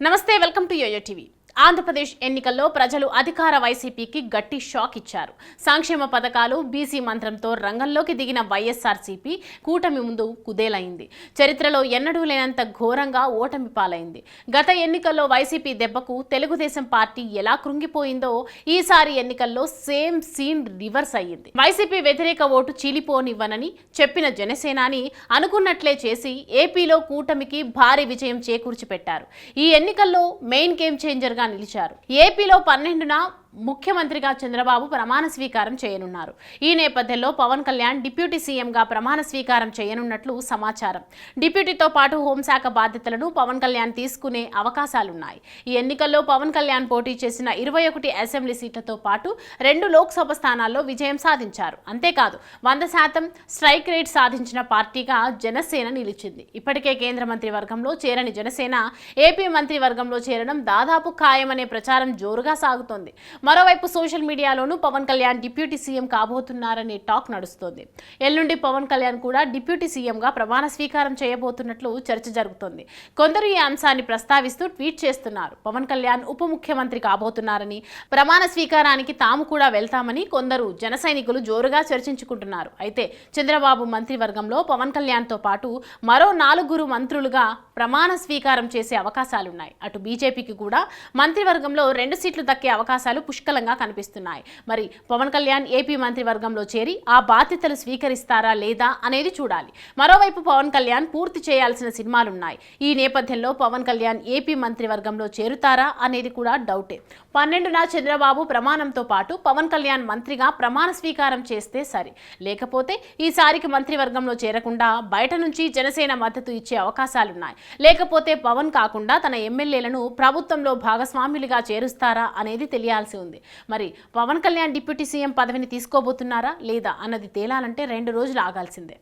నమస్తే, welcome to YoYo TV. Andhra Pradesh ఎన్నికల్లో ప్రజలు అధికార వైసీపీకి గట్టి షాక్ ఇచ్చారు. సంక్షేమ పథకాలు, బీసీ మంత్రంతో రంగంలోకి దిగిన వైఎస్ఆర్సీపీ కూటమి ముందు కుదేలైంది. చరిత్రలో ఎన్నడూ లేనంత ఘోరంగా ఓటమి పాలైంది. గత ఎన్నికల్లో వైసీపీ దెబ్బకు తెలుగుదేశం పార్టీ ఎలా కృంగిపోయిందో ఈసారి ఎన్నికల్లో సేమ్ సీన్ రివర్స్ అయ్యింది. వైసీపీ వ్యతిరేక ఓటు చీలిపోనివ్వనని చెప్పిన జనసేనాని అనుకున్నట్లే చేసి ఏపీలో కూటమికి భారీ విజయం చేకూర్చిపెట్టారు. ఈ ఎన్నికల్లో మెయిన్ గేమ్ చేంజర్ గా నిలిచారు. ఏపీలో 12న ముఖ్యమంత్రిగా చంద్రబాబు ప్రమాణ స్వీకారం చేయనున్నారు. ఈ నేపథ్యంలో పవన్ కళ్యాణ్ డిప్యూటీ సీఎంగా ప్రమాణ స్వీకారం చేయనున్నట్లు సమాచారం. డిప్యూటీతో పాటు హోంశాఖ బాధ్యతలను పవన్ కళ్యాణ్ తీసుకునే అవకాశాలున్నాయి. ఈ ఎన్నికల్లో పవన్ కళ్యాణ్ పోటీ చేసిన 21 అసెంబ్లీ సీట్లతో పాటు 2 లోక్సభ స్థానాల్లో విజయం సాధించారు. అంతేకాదు 100% స్ట్రైక్ రేట్ సాధించిన పార్టీగా జనసేన నిలిచింది. ఇప్పటికే కేంద్ర మంత్రివర్గంలో చేరని జనసేన ఏపీ మంత్రివర్గంలో చేరడం దాదాపు ఖాయమనే ప్రచారం జోరుగా సాగుతోంది. మరోవైపు సోషల్ మీడియాలోనూ పవన్ కళ్యాణ్ డిప్యూటీ సీఎం కాబోతున్నారనే టాక్ నడుస్తోంది. ఎల్లుండి పవన్ కళ్యాణ్ కూడా డిప్యూటీ సీఎంగా ప్రమాణ స్వీకారం చేయబోతున్నట్లు చర్చ జరుగుతోంది. కొందరు ఈ అంశాన్ని ప్రస్తావిస్తూ ట్వీట్ చేస్తున్నారు. పవన్ కళ్యాణ్ ఉప ముఖ్యమంత్రి కాబోతున్నారని, ప్రమాణ స్వీకారానికి తాము కూడా వెళ్తామని కొందరు జన సైనికులు జోరుగా చర్చించుకుంటున్నారు. అయితే చంద్రబాబు మంత్రివర్గంలో పవన్ కళ్యాణ్తో పాటు మరో 4 మంత్రులుగా ప్రమాణ స్వీకారం చేసే అవకాశాలున్నాయి. అటు బీజేపీకి కూడా మంత్రివర్గంలో 2 సీట్లు దక్కే అవకాశాలు పుష్కలంగా కనిపిస్తున్నాయి. మరి పవన్ కళ్యాణ్ ఏపీ మంత్రివర్గంలో చేరి ఆ బాధ్యతలు స్వీకరిస్తారా లేదా అనేది చూడాలి. మరోవైపు పవన్ కళ్యాణ్ పూర్తి చేయాల్సిన సినిమాలున్నాయి. ఈ నేపథ్యంలో పవన్ కళ్యాణ్ ఏపీ మంత్రివర్గంలో చేరుతారా అనేది కూడా డౌటే. 12న చంద్రబాబు ప్రమాణంతో పాటు పవన్ కళ్యాణ్ మంత్రిగా ప్రమాణ స్వీకారం చేస్తే సరి, లేకపోతే ఈసారికి మంత్రివర్గంలో చేరకుండా బయట నుంచి జనసేన మద్దతు ఇచ్చే అవకాశాలున్నాయి. లేకపోతే పవన్ కాకుండా తన ఎమ్మెల్యేలను ప్రభుత్వంలో భాగస్వాములుగా చేరుస్తారా అనేది తెలియాల్సి ఉంది. మరి పవన్ కళ్యాణ్ డిప్యూటీ సీఎం పదవిని తీసుకోబోతున్నారా లేదా అన్నది తేలాలంటే 2 రోజులు ఆగాల్సిందే.